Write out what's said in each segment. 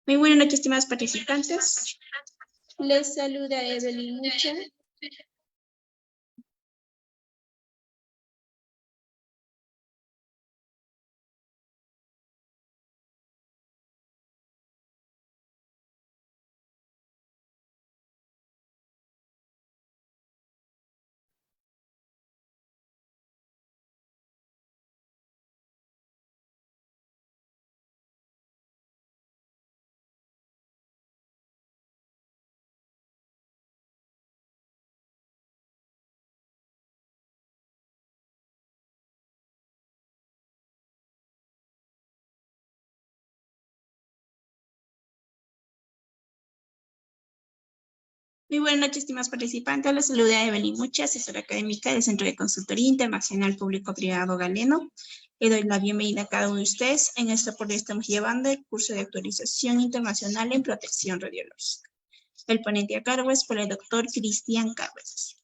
Muy buenas noches, estimados participantes. Les saluda Evelyn Mucha. Muy buenas noches, estimados participantes. Les saluda Evelyn Mucha, asesora académica del Centro de Consultoría Internacional Público-Privado Galeno. Le doy la bienvenida a cada uno de ustedes. En esta oportunidad estamos llevando el curso de actualización internacional en protección radiológica. El ponente a cargo es por el doctor Cristian Carreras.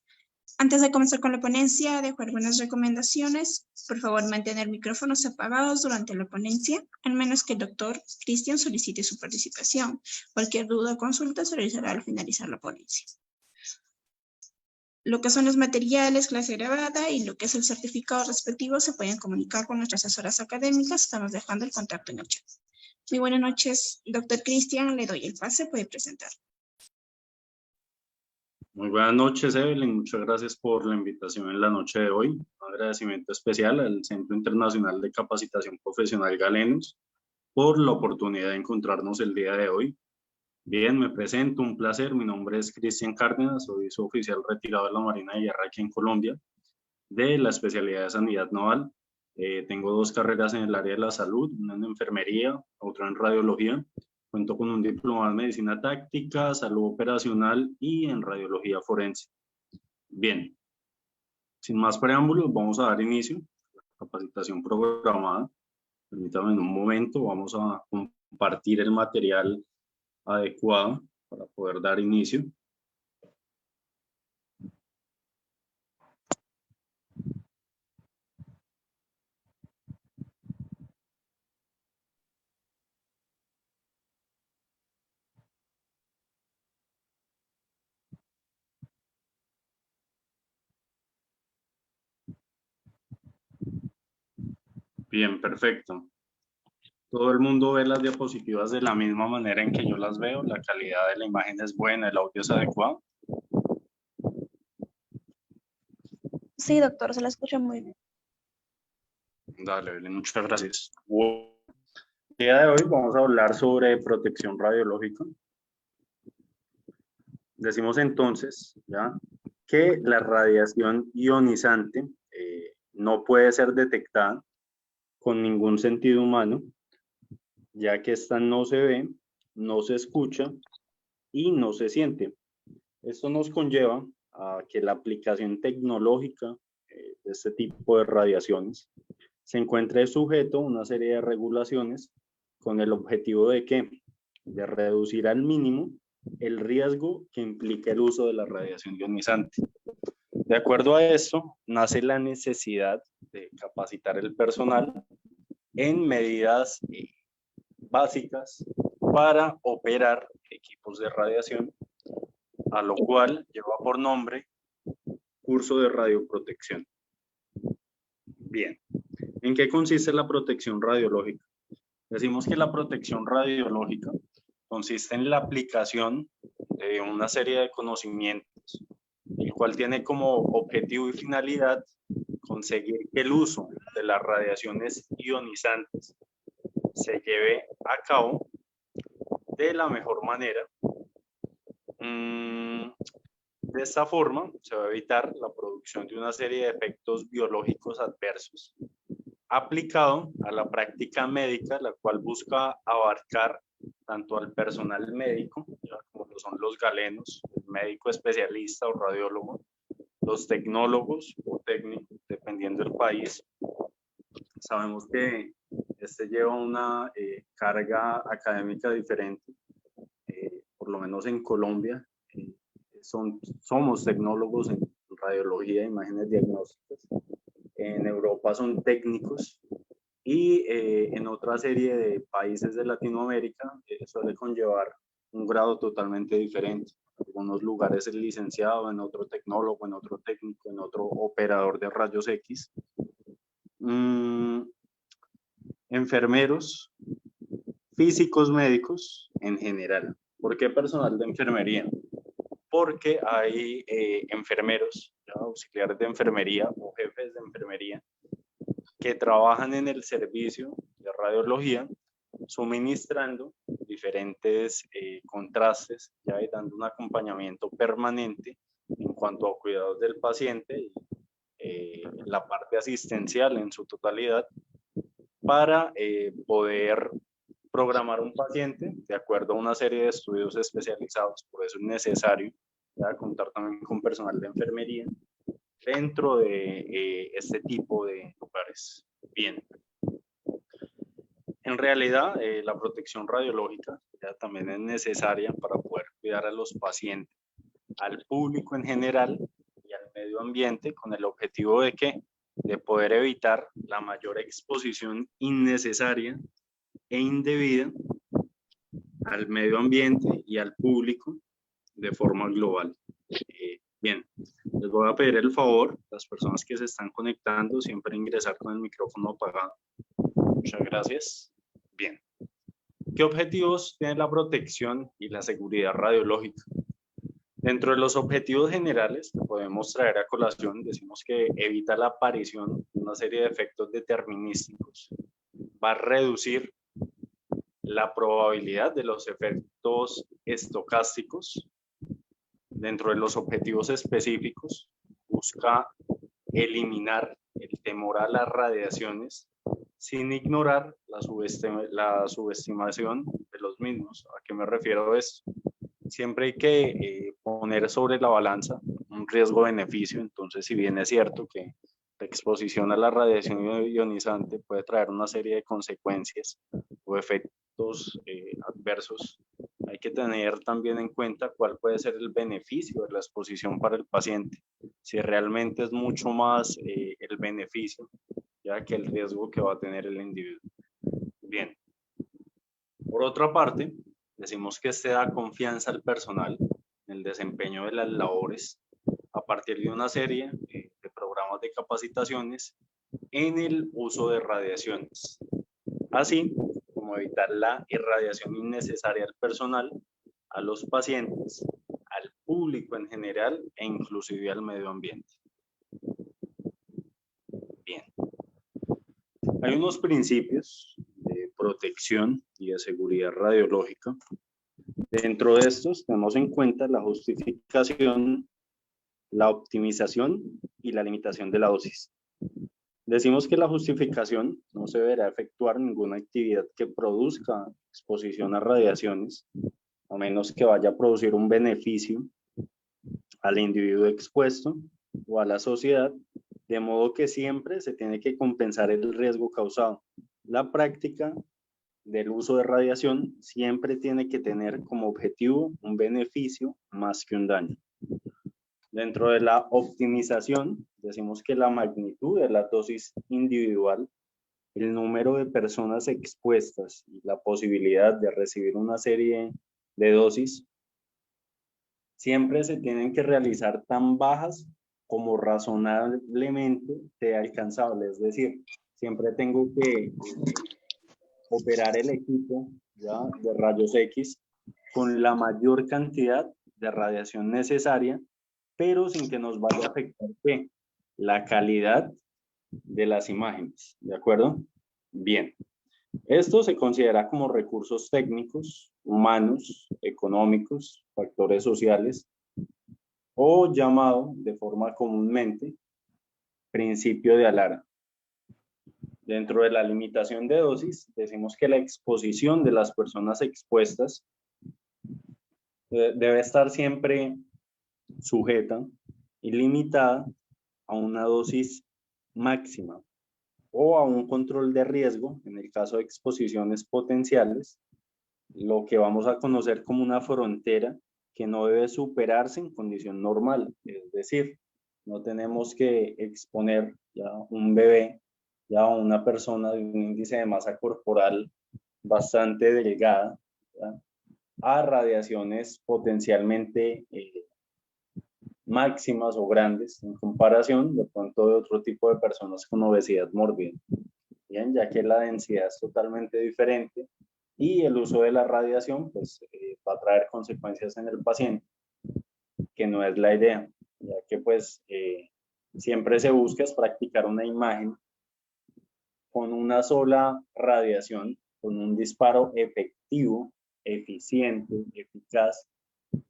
Antes de comenzar con la ponencia, dejo algunas recomendaciones. Por favor, mantener micrófonos apagados durante la ponencia, al menos que el doctor Cristian solicite su participación. Cualquier duda o consulta se realizará al finalizar la ponencia. Lo que son los materiales, clase grabada y lo que es el certificado respectivo se pueden comunicar con nuestras asesoras académicas. Estamos dejando el contacto en el chat. Muy buenas noches, doctor Cristian. Le doy el pase, puede presentar. Muy buenas noches, Evelyn. Muchas gracias por la invitación en la noche de hoy. Un agradecimiento especial al Centro Internacional de Capacitación Profesional Galenos por la oportunidad de encontrarnos el día de hoy. Bien, me presento, un placer. Mi nombre es Cristian Cárdenas, soy suboficial retirado de la Marina de Guerra aquí en Colombia, de la especialidad de Sanidad Naval. Tengo 2 carreras en el área de la salud, una en enfermería, otra en radiología. Cuento con un diplomado en medicina táctica, salud operacional y en radiología forense. Bien, sin más preámbulos, vamos a dar inicio a la capacitación programada. Permítanme en un momento, vamos a compartir el material adecuado para poder dar inicio. Bien, perfecto. Todo el mundo ve las diapositivas de la misma manera en que yo las veo. La calidad de la imagen es buena, el audio es adecuado. Sí, doctor, se la escucha muy bien. Dale, muchas gracias. El día de hoy vamos a hablar sobre protección radiológica. Decimos entonces, ¿ya?, que la radiación ionizante no puede ser detectada con ningún sentido humano, ya que esta no se ve, no se escucha y no se siente. Esto nos conlleva a que la aplicación tecnológica de este tipo de radiaciones se encuentre sujeto a una serie de regulaciones con el objetivo de ¿qué? De reducir al mínimo el riesgo que implica el uso de la radiación ionizante. De acuerdo a esto, nace la necesidad de capacitar el personal en medidas básicas para operar equipos de radiación, a lo cual lleva por nombre curso de radioprotección. Bien, ¿en qué consiste la protección radiológica? Decimos que la protección radiológica consiste en la aplicación de una serie de conocimientos, el cual tiene como objetivo y finalidad conseguir que el uso de las radiaciones ionizantes se lleve a cabo de la mejor manera. De esta forma se va a evitar la producción de una serie de efectos biológicos adversos aplicado a la práctica médica, la cual busca abarcar tanto al personal médico, ¿ya?, como lo son los galenos, el médico especialista o radiólogo, los tecnólogos o técnicos, dependiendo del país. Sabemos que este lleva una carga académica diferente, por lo menos en Colombia. Somos tecnólogos en radiología e imágenes diagnósticas. En Europa son técnicos y en otra serie de países de Latinoamérica suele conllevar un grado totalmente diferente. En algunos lugares es licenciado, en otro tecnólogo, en otro técnico, en otro operador de rayos X. Enfermeros, físicos médicos en general. ¿Por qué personal de enfermería? Porque hay enfermeros, auxiliares de enfermería o jefes de enfermería que trabajan en el servicio de radiología suministrando diferentes contrastes, ya dando un acompañamiento permanente en cuanto a cuidados del paciente y la parte asistencial en su totalidad para poder programar un paciente de acuerdo a una serie de estudios especializados. Por eso es necesario ya contar también con personal de enfermería dentro de este tipo de lugares. Bien. En realidad, la protección radiológica ya también es necesaria para poder cuidar a los pacientes, al público en general y al medio ambiente, con el objetivo de ¿qué? De poder evitar la mayor exposición innecesaria e indebida al medio ambiente y al público de forma global. Bien, les voy a pedir el favor, las personas que se están conectando, siempre ingresar con el micrófono apagado. Muchas gracias. Bien. ¿Qué objetivos tiene la protección y la seguridad radiológica? Dentro de los objetivos generales que podemos traer a colación, decimos que evita la aparición de una serie de efectos determinísticos. Va a reducir la probabilidad de los efectos estocásticos. Dentro de los objetivos específicos, busca eliminar el temor a las radiaciones sin ignorar la subestimación de los mismos. ¿A qué me refiero a esto? Siempre hay que poner sobre la balanza un riesgo-beneficio. Entonces, si bien es cierto que la exposición a la radiación ionizante puede traer una serie de consecuencias o efectos adversos, hay que tener también en cuenta cuál puede ser el beneficio de la exposición para el paciente. Si realmente es mucho más el beneficio, ya que el riesgo que va a tener el individuo. Bien. Por otra parte, decimos que este da confianza al personal en el desempeño de las labores a partir de una serie de programas de capacitaciones en el uso de radiaciones, así como evitar la irradiación innecesaria al personal, a los pacientes, al público en general e inclusive al medio ambiente. Bien. Hay unos principios de protección y de seguridad radiológica. Dentro de estos tenemos en cuenta la justificación, la optimización y la limitación de la dosis. Decimos que la justificación no se deberá efectuar ninguna actividad que produzca exposición a radiaciones, a menos que vaya a producir un beneficio al individuo expuesto o a la sociedad, de modo que siempre se tiene que compensar el riesgo causado. La práctica del uso de radiación siempre tiene que tener como objetivo un beneficio más que un daño. Dentro de la optimización, decimos que la magnitud de la dosis individual, el número de personas expuestas y la posibilidad de recibir una serie de dosis, siempre se tienen que realizar tan bajas como razonablemente sea alcanzable. Es decir, siempre tengo que operar el equipo ¿ya? De rayos X con la mayor cantidad de radiación necesaria, pero sin que nos vaya a afectar ¿qué? La calidad de las imágenes, ¿de acuerdo? Bien, esto se considera como recursos técnicos, humanos, económicos, factores sociales, o llamado de forma comúnmente principio de Alara. Dentro de la limitación de dosis, decimos que la exposición de las personas expuestas debe estar siempre sujeta y limitada a una dosis máxima o a un control de riesgo en el caso de exposiciones potenciales, lo que vamos a conocer como una frontera que no debe superarse en condición normal. Es decir, no tenemos que exponer ya un bebé ya una persona de un índice de masa corporal bastante delgada, ¿ya?, a radiaciones potencialmente máximas o grandes en comparación de pronto de otro tipo de personas con obesidad mórbida. Bien, ya que la densidad es totalmente diferente y el uso de la radiación pues va a traer consecuencias en el paciente, que no es la idea, ya que pues siempre se busca es practicar una imagen con una sola radiación, con un disparo efectivo, eficiente, eficaz,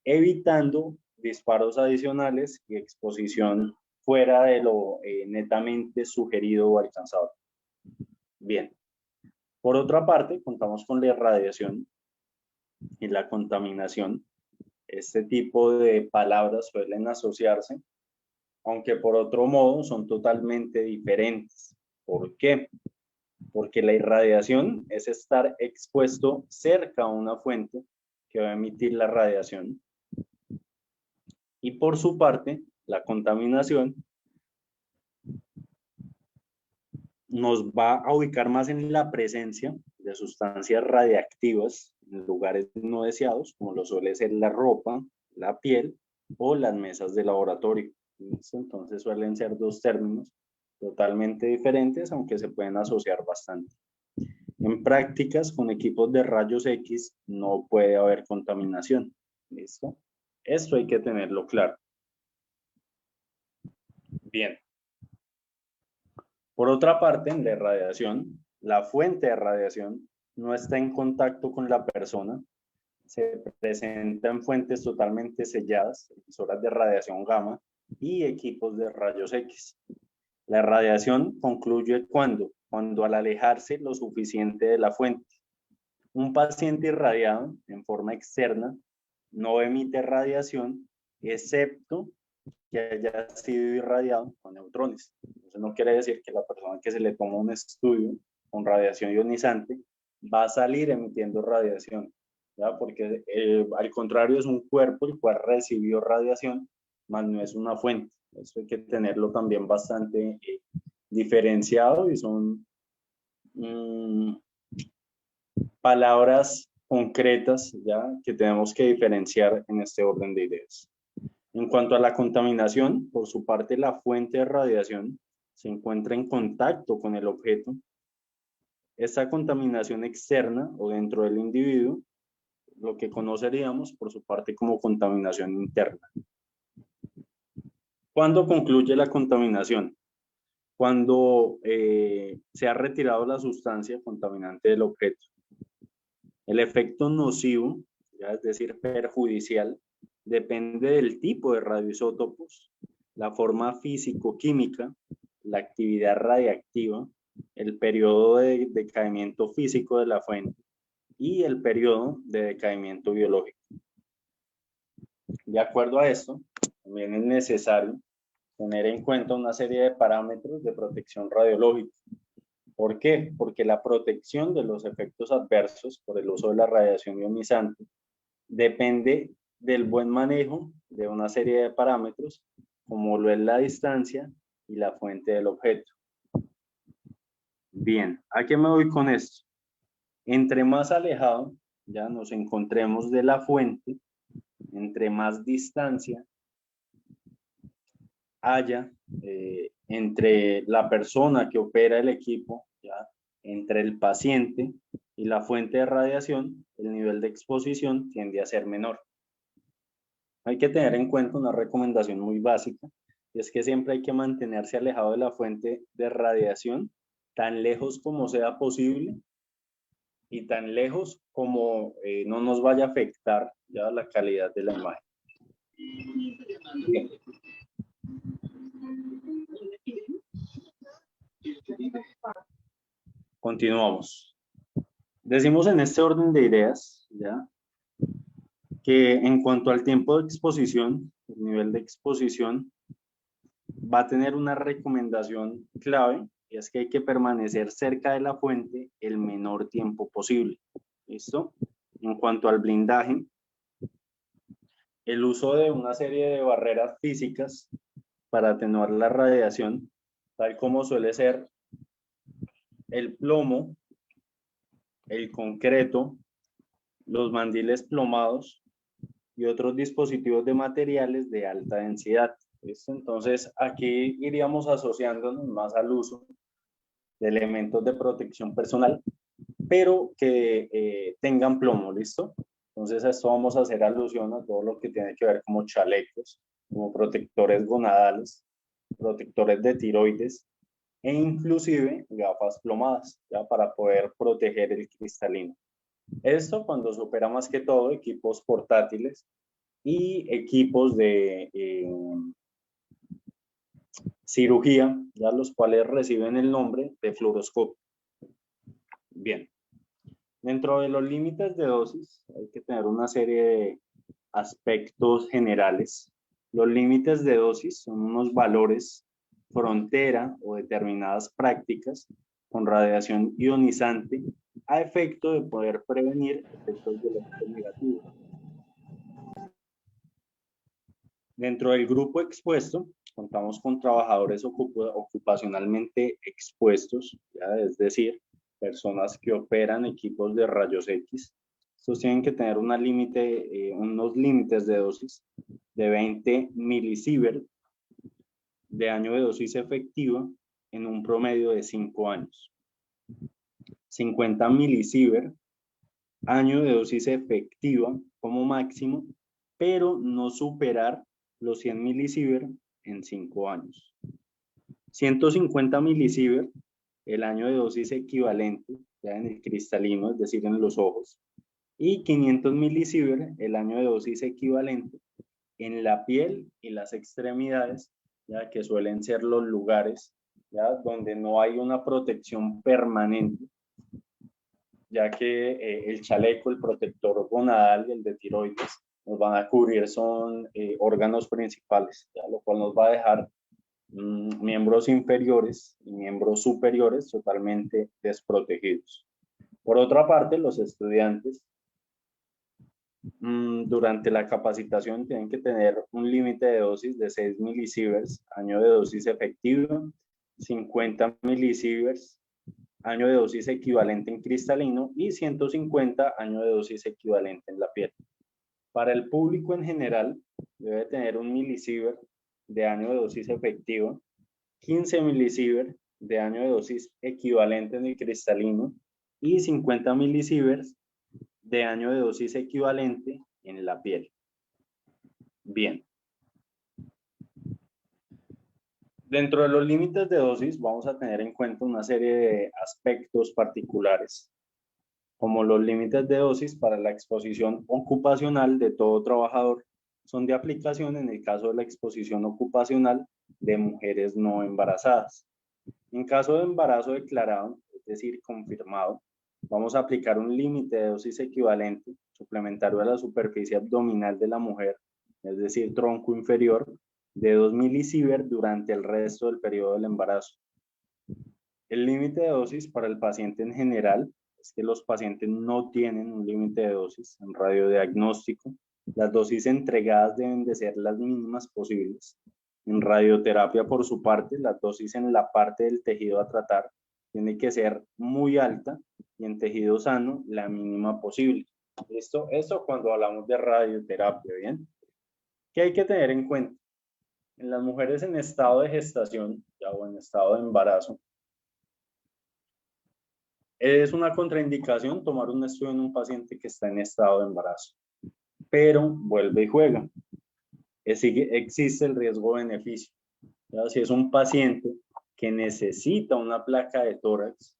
evitando disparos adicionales y exposición fuera de lo netamente sugerido o alcanzado. Bien. Por otra parte, contamos con la irradiación y la contaminación. Este tipo de palabras suelen asociarse, aunque por otro modo son totalmente diferentes. ¿Por qué? Porque la irradiación es estar expuesto cerca a una fuente que va a emitir la radiación. Y por su parte, la contaminación nos va a ubicar más en la presencia de sustancias radiactivas en lugares no deseados, como lo suele ser la ropa, la piel o las mesas de laboratorio. Entonces suelen ser dos términos totalmente diferentes, aunque se pueden asociar bastante. En prácticas con equipos de rayos X no puede haber contaminación. ¿Listo? Esto hay que tenerlo claro. Bien. Por otra parte, en la radiación, la fuente de radiación no está en contacto con la persona, se presenta en fuentes totalmente selladas, emisoras de radiación gamma y equipos de rayos X. La radiación concluye cuando al alejarse lo suficiente de la fuente. Un paciente irradiado en forma externa no emite radiación, excepto que haya sido irradiado con neutrones. Eso no quiere decir que la persona que se le toma un estudio con radiación ionizante va a salir emitiendo radiación, ¿ya? Porque al contrario es un cuerpo el cual recibió radiación, más no es una fuente. Eso hay que tenerlo también bastante diferenciado y son palabras concretas, ¿ya?, que tenemos que diferenciar en este orden de ideas. En cuanto a la contaminación, por su parte, la fuente de radiación se encuentra en contacto con el objeto. Esta contaminación externa o dentro del individuo, lo que conoceríamos por su parte como contaminación interna. ¿Cuándo concluye la contaminación? Cuando se ha retirado la sustancia contaminante del objeto. El efecto nocivo, ya es decir, perjudicial, depende del tipo de radioisótopos, la forma físico-química, la actividad radiactiva, el periodo de decaimiento físico de la fuente y el periodo de decaimiento biológico. De acuerdo a esto, también es necesario tener en cuenta una serie de parámetros de protección radiológica. ¿Por qué? Porque la protección de los efectos adversos por el uso de la radiación ionizante depende del buen manejo de una serie de parámetros, como lo es la distancia y la fuente del objeto. Bien, ¿a qué me voy con esto? Entre más alejado ya nos encontremos de la fuente, entre más distancia haya entre la persona que opera el equipo, ¿ya?, entre el paciente y la fuente de radiación, el nivel de exposición tiende a ser menor. Hay que tener en cuenta una recomendación muy básica, y es que siempre hay que mantenerse alejado de la fuente de radiación, tan lejos como sea posible, y tan lejos como no nos vaya a afectar ya la calidad de la imagen. Bien. Continuamos. Decimos en este orden de ideas, ¿ya?, que en cuanto al tiempo de exposición, el nivel de exposición va a tener una recomendación clave, y es que hay que permanecer cerca de la fuente el menor tiempo posible. ¿Listo? En cuanto al blindaje, el uso de una serie de barreras físicas para atenuar la radiación, tal como suele ser el plomo, el concreto, los mandiles plomados y otros dispositivos de materiales de alta densidad. ¿Listo? Entonces, aquí iríamos asociándonos más al uso de elementos de protección personal, pero que tengan plomo, ¿listo? Entonces, a esto vamos a hacer alusión a todo lo que tiene que ver como chalecos, como protectores gonadales, protectores de tiroides e inclusive gafas plomadas, ¿ya? Para poder proteger el cristalino. Esto cuando supera más que todo equipos portátiles y equipos de cirugía, ya los cuales reciben el nombre de fluoroscopio. Bien, dentro de los límites de dosis hay que tener una serie de aspectos generales. Los límites de dosis son unos valores frontera o determinadas prácticas con radiación ionizante a efecto de poder prevenir efectos biológicos negativos. Dentro del grupo expuesto, contamos con trabajadores ocupacionalmente expuestos, ¿ya? Es decir, personas que operan equipos de rayos X. Estos tienen que tener unos límites de dosis de 20 milisievert de año de dosis efectiva en un promedio de 5 años. 50 milisievert año de dosis efectiva como máximo, pero no superar los 100 milisievert en 5 años. 150 milisievert el año de dosis equivalente, ya en el cristalino, es decir, en los ojos, y 500 milisievert el año de dosis equivalente en la piel y las extremidades, ya que suelen ser los lugares, ya, donde no hay una protección permanente, ya que el chaleco, el protector gonadal y el de tiroides nos van a cubrir son órganos principales, ¿ya? Lo cual nos va a dejar miembros inferiores y miembros superiores totalmente desprotegidos. Por otra parte, los estudiantes durante la capacitación tienen que tener un límite de dosis de 6 milisieverts, año de dosis efectiva, 50 milisieverts, año de dosis equivalente en cristalino y 150 año de dosis equivalente en la piel. Para el público en general, debe tener un milisievert de año de dosis efectiva, 15 milisievert de año de dosis equivalente en el cristalino y 50 milisieverts de año de dosis equivalente en la piel. Bien. Dentro de los límites de dosis vamos a tener en cuenta una serie de aspectos particulares, como los límites de dosis para la exposición ocupacional de todo trabajador son de aplicación en el caso de la exposición ocupacional de mujeres no embarazadas. En caso de embarazo declarado, es decir, confirmado, vamos a aplicar un límite de dosis equivalente suplementario a la superficie abdominal de la mujer, es decir, tronco inferior, de 2 milisievert durante el resto del periodo del embarazo. El límite de dosis para el paciente en general es que los pacientes no tienen un límite de dosis en radiodiagnóstico. Las dosis entregadas deben de ser las mínimas posibles. En radioterapia, por su parte, la dosis en la parte del tejido a tratar tiene que ser muy alta y en tejido sano la mínima posible. Esto cuando hablamos de radioterapia, ¿bien? ¿Qué hay que tener en cuenta? En las mujeres en estado de gestación o en estado de embarazo, es una contraindicación tomar un estudio en un paciente que está en estado de embarazo, pero vuelve y juega. Existe el riesgo-beneficio. Si es un paciente que necesita una placa de tórax,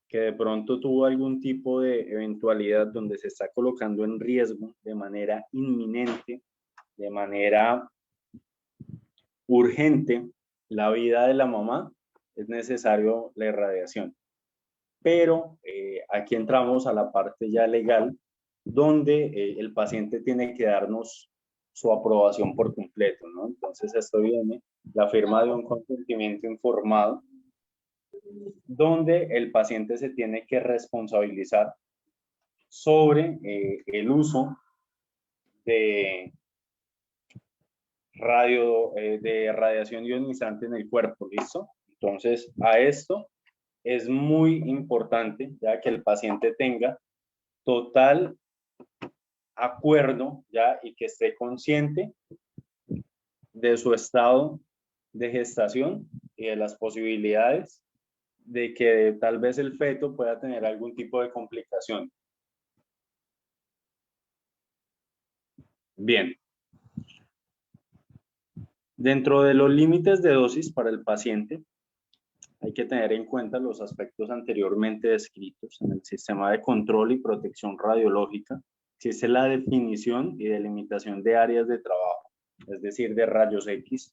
que de pronto tuvo algún tipo de eventualidad donde se está colocando en riesgo de manera inminente, de manera urgente, la vida de la mamá, es necesario la irradiación. Pero aquí entramos a la parte ya legal, donde el paciente tiene que darnos su aprobación por completo, ¿no? Entonces esto viene la firma de un consentimiento informado, donde el paciente se tiene que responsabilizar sobre el uso de radiación ionizante en el cuerpo, ¿listo? Entonces, a esto es muy importante ya que el paciente tenga total acuerdo ya y que esté consciente de su estado de gestación y de las posibilidades de que tal vez el feto pueda tener algún tipo de complicación. Bien. Dentro de los límites de dosis para el paciente, hay que tener en cuenta los aspectos anteriormente descritos. En el sistema de control y protección radiológica existe la definición y delimitación de áreas de trabajo, es decir, de rayos X.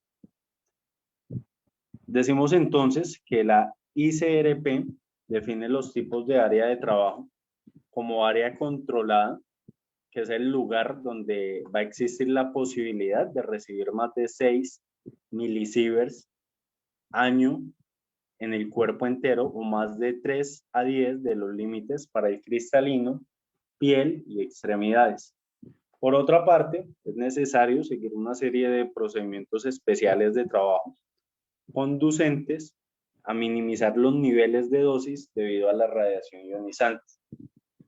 Decimos entonces que la ICRP define los tipos de área de trabajo como área controlada, que es el lugar donde va a existir la posibilidad de recibir más de 6 milisieverts año en el cuerpo entero o más de 3 a 10 de los límites para el cristalino, piel y extremidades. Por otra parte, es necesario seguir una serie de procedimientos especiales de trabajo conducentes a minimizar los niveles de dosis debido a la radiación ionizante.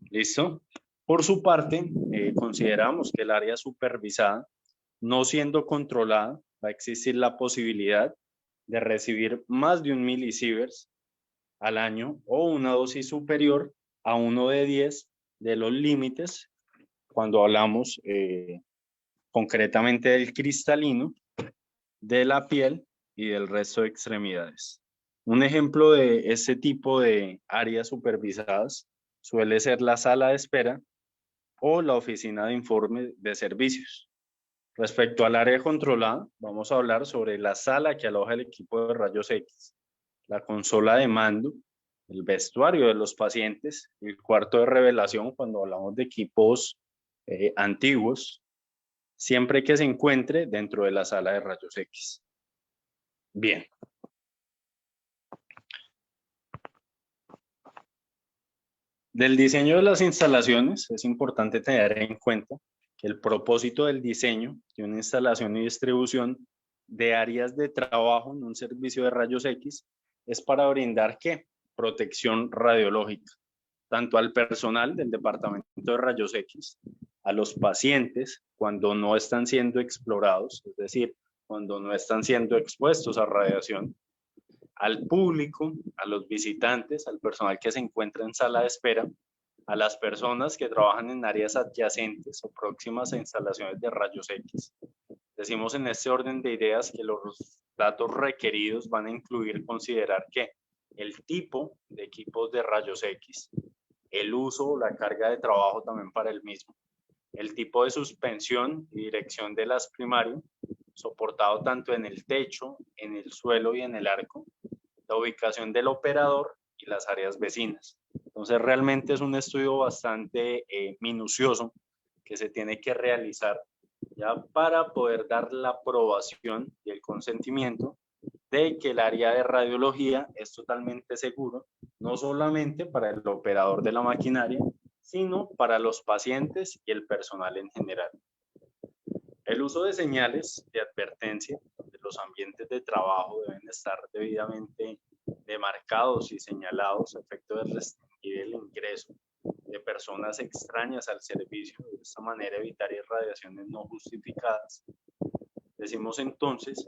¿Listo? Por su parte, consideramos que el área supervisada, no siendo controlada, va a existir la posibilidad de recibir más de 1 milisieverts al año o una dosis superior a 1 de 10 de los límites cuando hablamos concretamente del cristalino, de la piel y del resto de extremidades. Un ejemplo de este tipo de áreas supervisadas suele ser la sala de espera o la oficina de informe de servicios. Respecto al área controlada, vamos a hablar sobre la sala que aloja el equipo de rayos X, la consola de mando, el vestuario de los pacientes, el cuarto de revelación cuando hablamos de equipos antiguos, siempre que se encuentre dentro de la sala de rayos X. Bien. Del diseño de las instalaciones es importante tener en cuenta que el propósito del diseño de una instalación y distribución de áreas de trabajo en un servicio de rayos X es para brindar ¿qué? Protección radiológica, tanto al personal del departamento de rayos X, a los pacientes cuando no están siendo explorados, es decir, cuando no están siendo expuestos a radiación, al público, a los visitantes, al personal que se encuentra en sala de espera, a las personas que trabajan en áreas adyacentes o próximas a instalaciones de rayos X. Decimos en este orden de ideas que los datos requeridos van a incluir considerar que el tipo de equipos de rayos X, el uso o la carga de trabajo también para el mismo, el tipo de suspensión y dirección de las primarias, soportado tanto en el techo, en el suelo y en el arco, la ubicación del operador y las áreas vecinas. Entonces realmente es un estudio bastante minucioso que se tiene que realizar ya para poder dar la aprobación y el consentimiento de que el área de radiología es totalmente seguro, no solamente para el operador de la maquinaria, sino para los pacientes y el personal en general. El uso de señales de advertencia de los ambientes de trabajo deben estar debidamente demarcados y señalados a efecto de restringir el ingreso de personas extrañas al servicio, de esta manera evitar irradiaciones no justificadas. Decimos entonces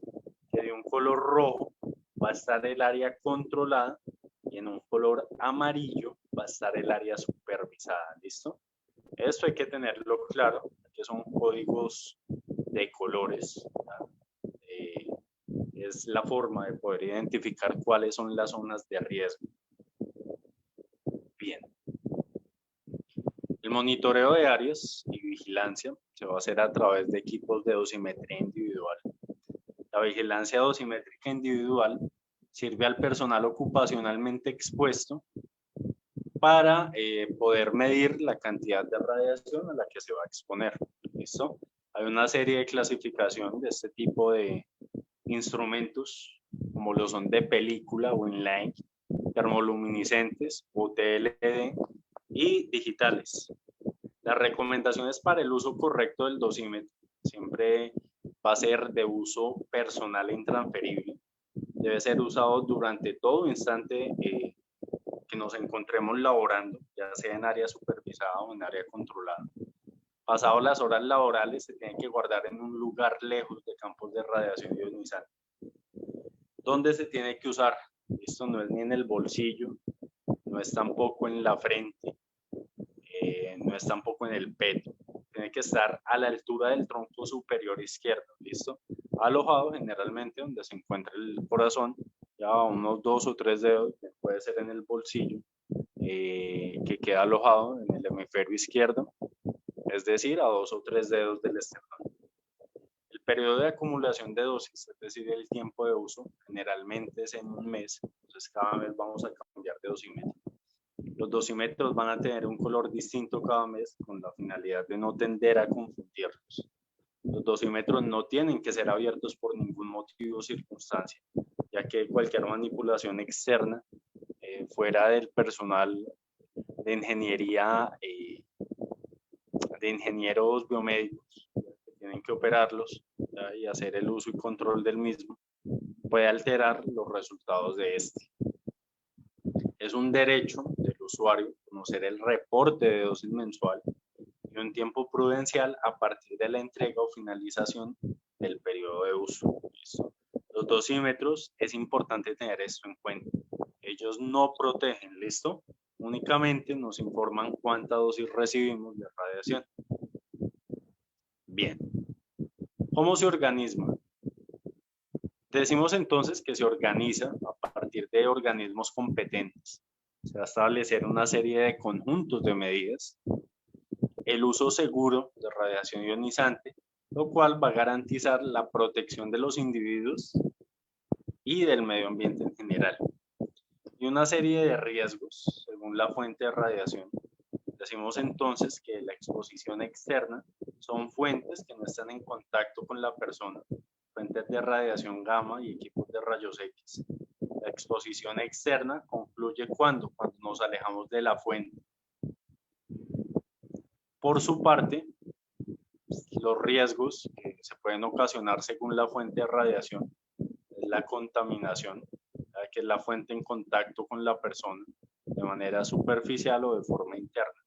que de un color rojo va a estar el área controlada y en un color amarillo va a estar el área supervisada. ¿Listo? Esto hay que tenerlo claro, que son códigos de colores. Es la forma de poder identificar cuáles son las zonas de riesgo. Bien. El monitoreo de áreas y vigilancia se va a hacer a través de equipos de dosimetría individual. La vigilancia dosimétrica individual sirve al personal ocupacionalmente expuesto para poder medir la cantidad de radiación a la que se va a exponer. ¿Listo? Hay una serie de clasificación de este tipo de instrumentos, como lo son de película o inline, termoluminiscentes, UTLD y digitales. Las recomendaciones para el uso correcto del dosímetro siempre va a ser de uso personal e intransferible. Debe ser usado durante todo instante que nos encontremos laborando, ya sea en área supervisada o en área controlada. Pasado las horas laborales, se tiene que guardar en un lugar lejos de campos de radiación ionizante. ¿Dónde se tiene que usar? Esto no es ni en el bolsillo, no es tampoco en la frente, no es tampoco en el pecho. Tiene que estar a la altura del tronco superior izquierdo, ¿listo? Alojado generalmente donde se encuentra el corazón, ya a unos 2 o 3 dedos, puede ser en el bolsillo, que queda alojado en el hemisferio izquierdo, es decir, a 2 o 3 dedos del esternón. El periodo de acumulación de dosis, es decir, el tiempo de uso, generalmente es en un mes, entonces cada mes vamos a cambiar de dosímetro. Los dosímetros van a tener un color distinto cada mes con la finalidad de no tender a confundirlos. Los dosímetros no tienen que ser abiertos por ningún motivo o circunstancia, ya que cualquier manipulación externa fuera del personal de ingeniería, de ingenieros biomédicos que tienen que operarlos y hacer el uso y control del mismo, puede alterar los resultados de este. Es un derecho del usuario conocer el reporte de dosis mensual y un tiempo prudencial a partir de la entrega o finalización del periodo de uso. ¿Listo? Los dosímetros, es importante tener esto en cuenta. Ellos no protegen, ¿listo? Únicamente nos informan cuánta dosis recibimos de radiación. Bien. ¿Cómo se organiza? Decimos entonces que se organiza a partir de organismos competentes. Se va a establecer una serie de conjuntos de medidas. El uso seguro de radiación ionizante, lo cual va a garantizar la protección de los individuos y del medio ambiente en general. Y una serie de riesgos según la fuente de radiación. Decimos entonces que la exposición externa son fuentes que no están en contacto con la persona, fuentes de radiación gamma y equipos de rayos X. La exposición externa concluye cuando nos alejamos de la fuente. Por su parte, los riesgos que se pueden ocasionar según la fuente de radiación es la contaminación, que es la fuente en contacto con la persona de manera superficial o de forma interna.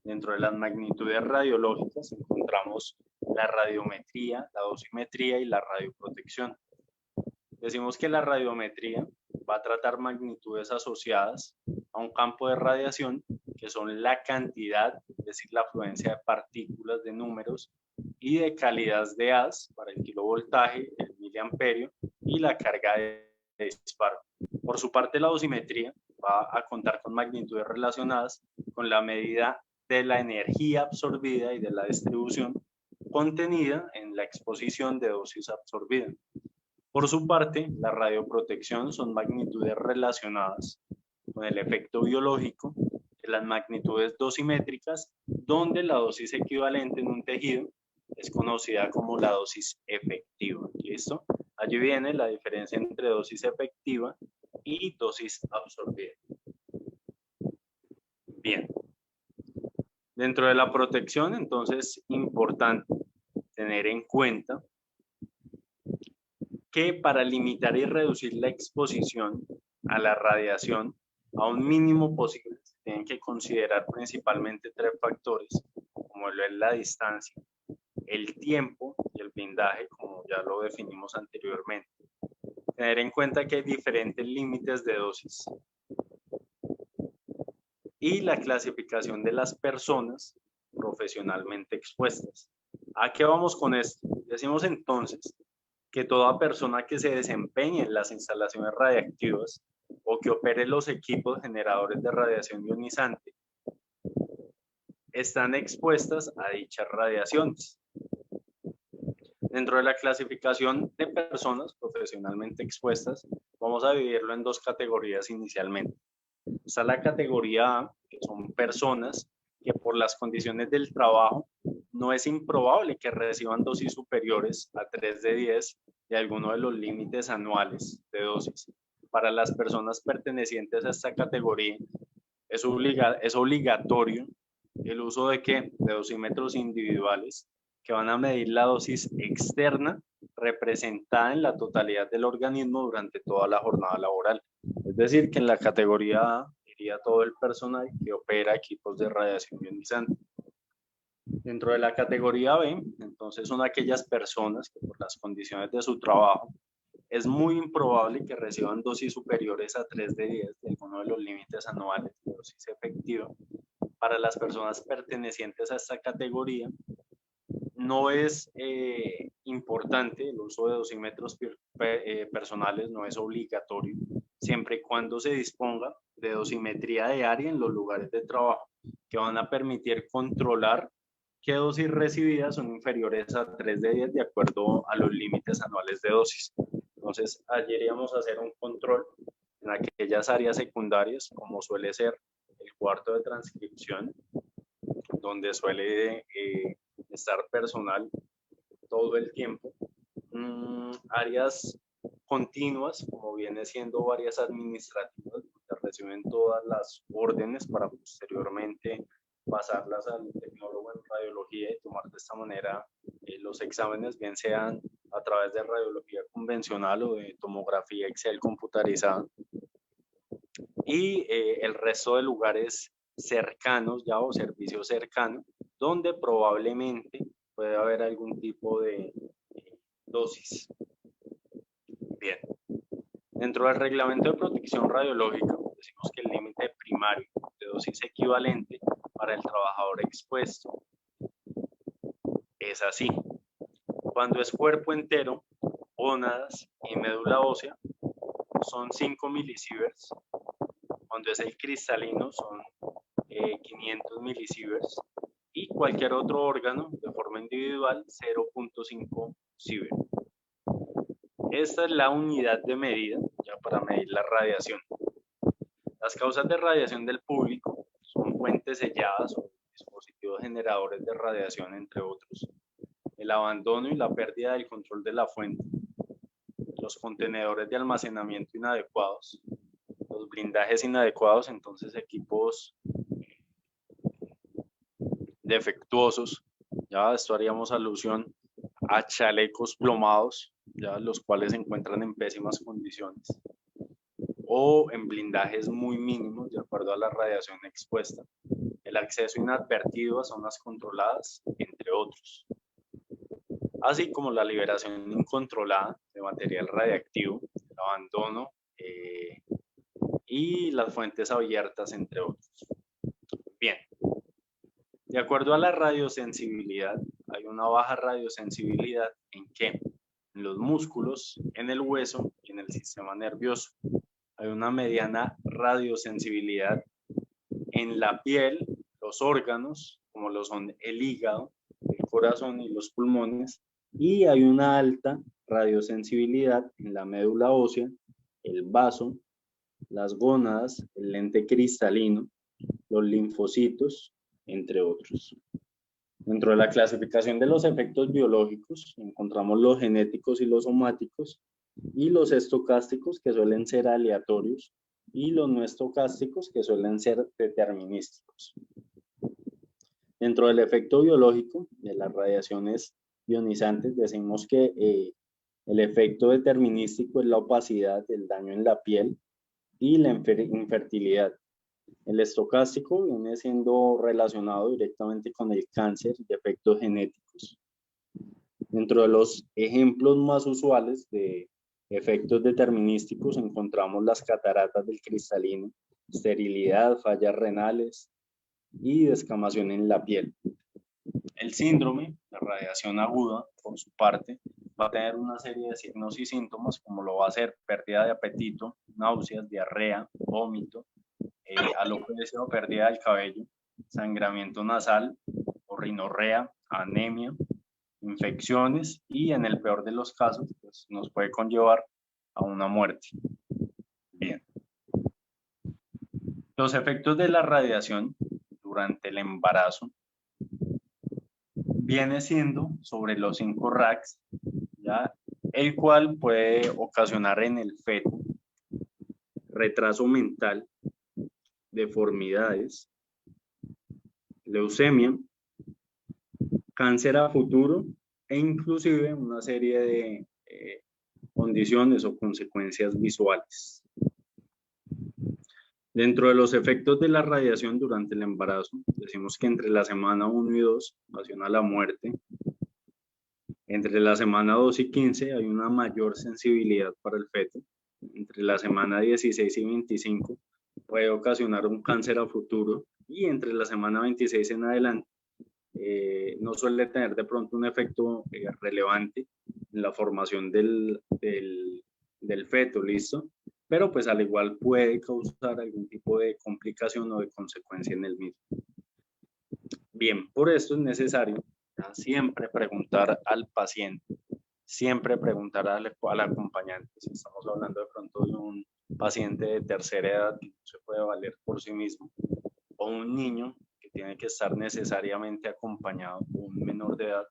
Dentro de las magnitudes radiológicas encontramos la radiometría, la dosimetría y la radioprotección. Decimos que la radiometría va a tratar magnitudes asociadas a un campo de radiación que son la cantidad, es decir, la afluencia de partículas de números y de calidad de As para el kilovoltaje, el miliamperio y la carga de disparo. Por su parte, la dosimetría va a contar con magnitudes relacionadas con la medida de la energía absorbida y de la distribución contenida en la exposición de dosis absorbida. Por su parte, la radioprotección son magnitudes relacionadas con el efecto biológico de las magnitudes dosimétricas, donde la dosis equivalente en un tejido es conocida como la dosis efectiva. ¿Listo? Allí viene la diferencia entre dosis efectiva y dosis absorbida. Bien. Dentro de la protección, entonces, es importante tener en cuenta que para limitar y reducir la exposición a la radiación a un mínimo posible, se tienen que considerar principalmente 3 factores, como lo es la distancia, el tiempo y el blindaje, como ya lo definimos anteriormente. Tener en cuenta que hay diferentes límites de dosis y la clasificación de las personas profesionalmente expuestas. ¿A qué vamos con esto? Decimos entonces que toda persona que se desempeñe en las instalaciones radiactivas o que opere los equipos generadores de radiación ionizante están expuestas a dichas radiaciones. Dentro de la clasificación de personas profesionalmente expuestas, vamos a dividirlo en 2 categorías inicialmente. Está la categoría A, que son personas que por las condiciones del trabajo no es improbable que reciban dosis superiores a 3 de 10 de alguno de los límites anuales de dosis. Para las personas pertenecientes a esta categoría es obligatorio el uso de dosímetros individuales que van a medir la dosis externa representada en la totalidad del organismo durante toda la jornada laboral. Es decir, que en la categoría A y a todo el personal que opera equipos de radiación ionizante. Dentro de la categoría B, entonces son aquellas personas que por las condiciones de su trabajo es muy improbable que reciban dosis superiores a 3 de 10 de alguno de los límites anuales de dosis efectiva. Para las personas pertenecientes a esta categoría, no es importante el uso de dosímetros personales, no es obligatorio, siempre y cuando se disponga de dosimetría diaria en los lugares de trabajo, que van a permitir controlar qué dosis recibidas son inferiores a 3 de 10 de acuerdo a los límites anuales de dosis. Entonces, ayer íbamos a hacer un control en aquellas áreas secundarias, como suele ser el cuarto de transcripción, donde suele estar personal todo el tiempo. Áreas continuas, como viene siendo áreas administrativas, que reciben todas las órdenes para posteriormente pasarlas al tecnólogo en radiología y tomar de esta manera los exámenes, bien sean a través de radiología convencional o de tomografía Excel computarizada. Y el resto de lugares cercanos ya o servicios cercanos, donde probablemente puede haber algún tipo de dosis. Bien. Dentro del reglamento de protección radiológica, decimos que el límite primario de dosis equivalente para el trabajador expuesto es así. Cuando es cuerpo entero, gónadas y médula ósea, son 5 milisieverts. Cuando es el cristalino, son 500 milisieverts. Y cualquier otro órgano, de forma individual, 0.5 sievert. Esta es la unidad de medida ya para medir la radiación. Las causas de radiación del público son fuentes selladas o dispositivos generadores de radiación, entre otros. El abandono y la pérdida del control de la fuente. Los contenedores de almacenamiento inadecuados. Los blindajes inadecuados, entonces equipos defectuosos. Ya esto haríamos alusión a chalecos plomados, ya los cuales se encuentran en pésimas condiciones, o en blindajes muy mínimos de acuerdo a la radiación expuesta, el acceso inadvertido a zonas controladas, entre otros, así como la liberación incontrolada de material radiactivo, el abandono y las fuentes abiertas, entre otros. Bien, de acuerdo a la radiosensibilidad, hay una baja radiosensibilidad en qué? En los músculos, en el hueso y en el sistema nervioso. Hay una mediana radiosensibilidad en la piel, los órganos, como lo son el hígado, el corazón y los pulmones, y hay una alta radiosensibilidad en la médula ósea, el vaso, las gónadas, el lente cristalino, los linfocitos, entre otros. Dentro de la clasificación de los efectos biológicos encontramos los genéticos y los somáticos, y los estocásticos, que suelen ser aleatorios, y los no estocásticos, que suelen ser determinísticos. Dentro del efecto biológico de las radiaciones ionizantes, decimos que el efecto determinístico es la opacidad, el daño en la piel y la infertilidad. El estocástico viene siendo relacionado directamente con el cáncer y efectos genéticos. Dentro de los ejemplos más usuales de efectos determinísticos encontramos las cataratas del cristalino, esterilidad, fallas renales y descamación en la piel. El síndrome de radiación aguda, por su parte, va a tener una serie de signos y síntomas, como lo va a ser pérdida de apetito, náuseas, diarrea, vómito, alopecia o pérdida del cabello, sangramiento nasal, rinorrea, anemia, infecciones y en el peor de los casos pues, nos puede conllevar a una muerte. Bien. Los efectos de la radiación durante el embarazo viene siendo sobre los 5 RACs, ¿ya? El cual puede ocasionar en el feto retraso mental, deformidades, leucemia, cáncer a futuro e inclusive una serie de condiciones o consecuencias visuales. Dentro de los efectos de la radiación durante el embarazo, decimos que entre la semana 1 y 2 ocasiona la muerte. Entre la semana 2 y 15 hay una mayor sensibilidad para el feto. Entre la semana 16 y 25 puede ocasionar un cáncer a futuro. Y entre la semana 26 en adelante no suele tener de pronto un efecto relevante en la formación del feto, ¿listo? Pero pues al igual puede causar algún tipo de complicación o de consecuencia en el mismo. Bien, por esto es necesario siempre preguntar al paciente, siempre preguntar al acompañante. Si estamos hablando de pronto de un paciente de tercera edad que no se puede valer por sí mismo, o un niño que tiene que estar necesariamente acompañado, o un menor de edad,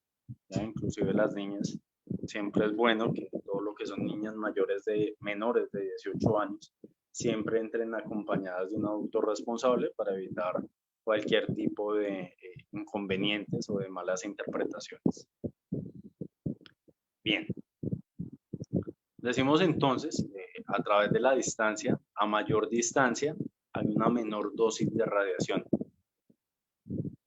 ¿ya? Inclusive las niñas, siempre es bueno que todo lo que son niñas menores de 18 años siempre entren acompañadas de un adulto responsable para evitar cualquier tipo de inconvenientes o de malas interpretaciones. Bien, decimos entonces, a través de la distancia, a mayor distancia, hay una menor dosis de radiación.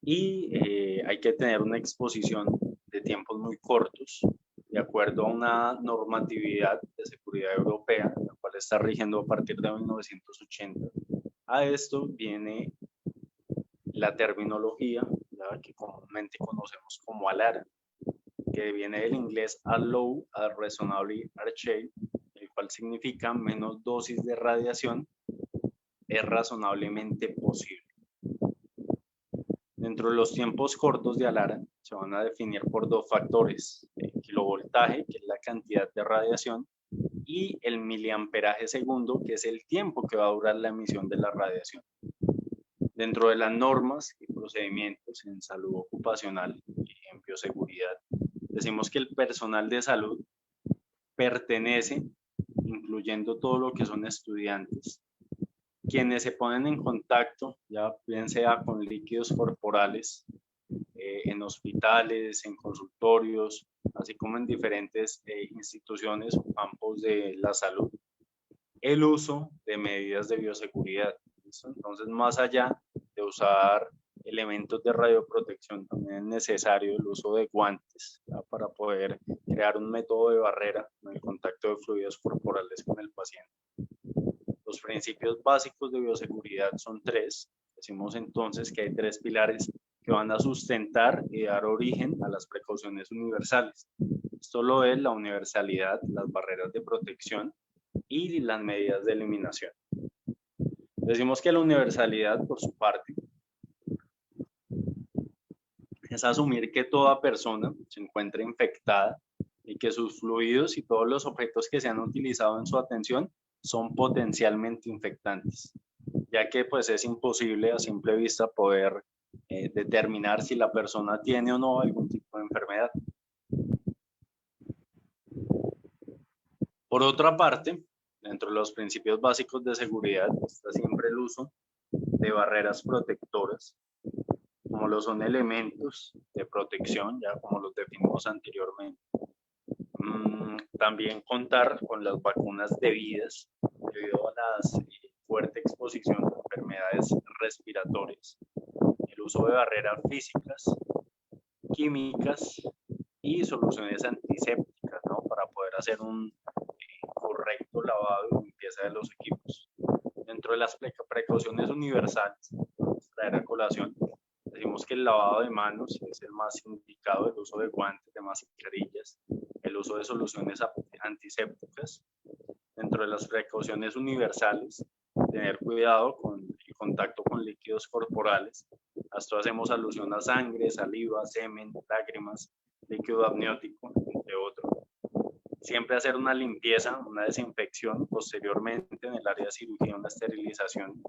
Y hay que tener una exposición de tiempos muy cortos, de acuerdo a una normatividad de seguridad europea, la cual está rigiendo a partir de 1980. A esto viene la terminología, ¿ya? Que comúnmente conocemos como ALARA, que viene del inglés Allow a Reasonably Achieve, el cual significa menos dosis de radiación es razonablemente posible. Dentro de los tiempos cortos de ALARA se van a definir por dos factores: el kilovoltaje, que es la cantidad de radiación, y el miliamperaje segundo, que es el tiempo que va a durar la emisión de la radiación. Dentro de las normas y procedimientos en salud ocupacional y en bioseguridad, decimos que el personal de salud pertenece, incluyendo todo lo que son estudiantes, quienes se ponen en contacto, ya bien sea con líquidos corporales, en hospitales, en consultorios, así como en diferentes instituciones o campos de la salud, el uso de medidas de bioseguridad. Entonces, más allá de usar elementos de radioprotección, también es necesario el uso de guantes, ¿ya? Para poder crear un método de barrera en el contacto de fluidos corporales con el paciente. Los principios básicos de bioseguridad son tres. Decimos entonces que hay tres pilares que van a sustentar y dar origen a las precauciones universales. Esto lo es la universalidad, las barreras de protección y las medidas de eliminación. Decimos que la universalidad, por su parte, es asumir que toda persona se encuentra infectada y que sus fluidos y todos los objetos que se han utilizado en su atención son potencialmente infectantes, ya que pues es imposible a simple vista poder determinar si la persona tiene o no algún tipo de enfermedad. Por otra parte, dentro de los principios básicos de seguridad está siempre el uso de barreras protectoras, como lo son elementos de protección, ya como los definimos anteriormente. También contar con las vacunas debidas debido a la fuerte exposición a enfermedades respiratorias, el uso de barreras físicas, químicas y soluciones antisépticas, ¿no? Para poder hacer un correcto lavado y limpieza de los equipos. Dentro de las precauciones universales, traer a colación, decimos que el lavado de manos es el más indicado, el uso de guantes, de mascarillas, el uso de soluciones antisépticas. Dentro de las precauciones universales, tener cuidado con el contacto con líquidos corporales. Esto hacemos alusión a sangre, saliva, semen, lágrimas, líquido amniótico, entre otros. Siempre hacer una limpieza, una desinfección posteriormente en el área de cirugía, una esterilización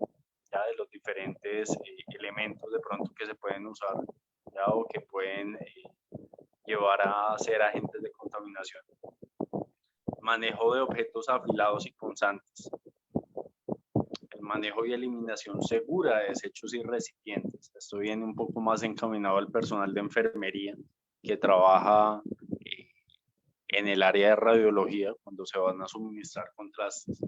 ya de los diferentes elementos de pronto que se pueden usar, ya, o que pueden llevar a ser agentes de contaminación. Manejo de objetos afilados y punzantes. El manejo y eliminación segura de desechos y recipientes. Esto viene un poco más encaminado al personal de enfermería que trabaja en el área de radiología cuando se van a suministrar contrastes.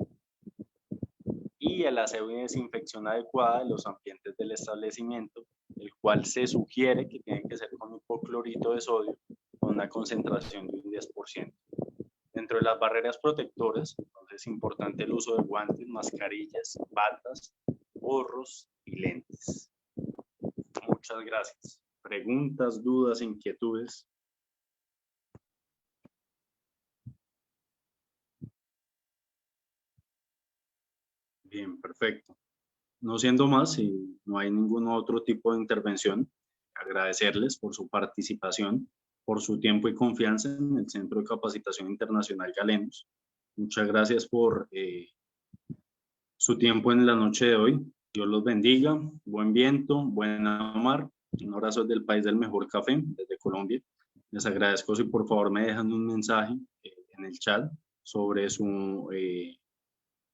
Y y el aseo y desinfección adecuada de los ambientes del establecimiento, el cual se sugiere que tiene que ser con hipoclorito de sodio con una concentración de un 10%. Dentro de las barreras protectoras, entonces es importante el uso de guantes, mascarillas, batas, gorros y lentes. Muchas gracias. ¿Preguntas, dudas, inquietudes? Bien, perfecto. No siendo más, si no hay ningún otro tipo de intervención, agradecerles por su participación, por su tiempo y confianza en el Centro de Capacitación Internacional Galenos. Muchas gracias por su tiempo en la noche de hoy. Dios los bendiga, buen viento, buena mar. Un abrazo desde el país del mejor café, desde Colombia. Les agradezco si por favor me dejan un mensaje en el chat sobre su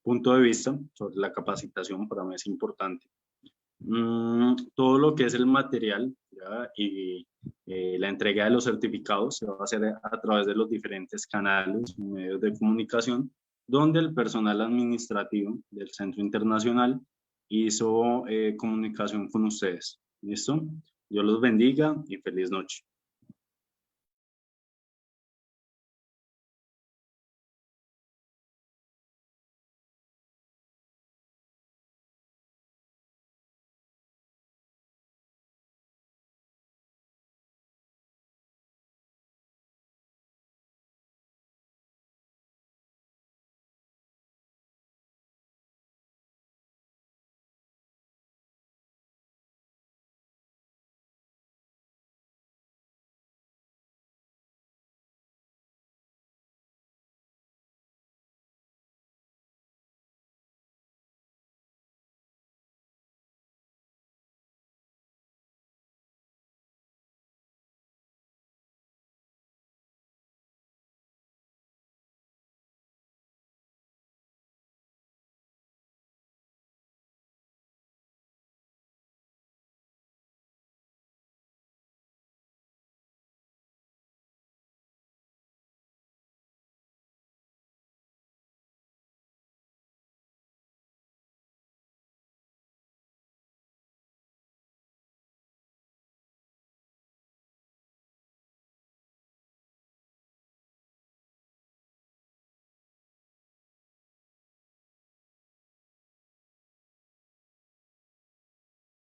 punto de vista sobre la capacitación. Para mí es importante. Todo lo que es el material, ¿ya? Y la entrega de los certificados se va a hacer a través de los diferentes canales, medios de comunicación, donde el personal administrativo del Centro Internacional hizo comunicación con ustedes. ¿Listo? Dios los bendiga y feliz noche.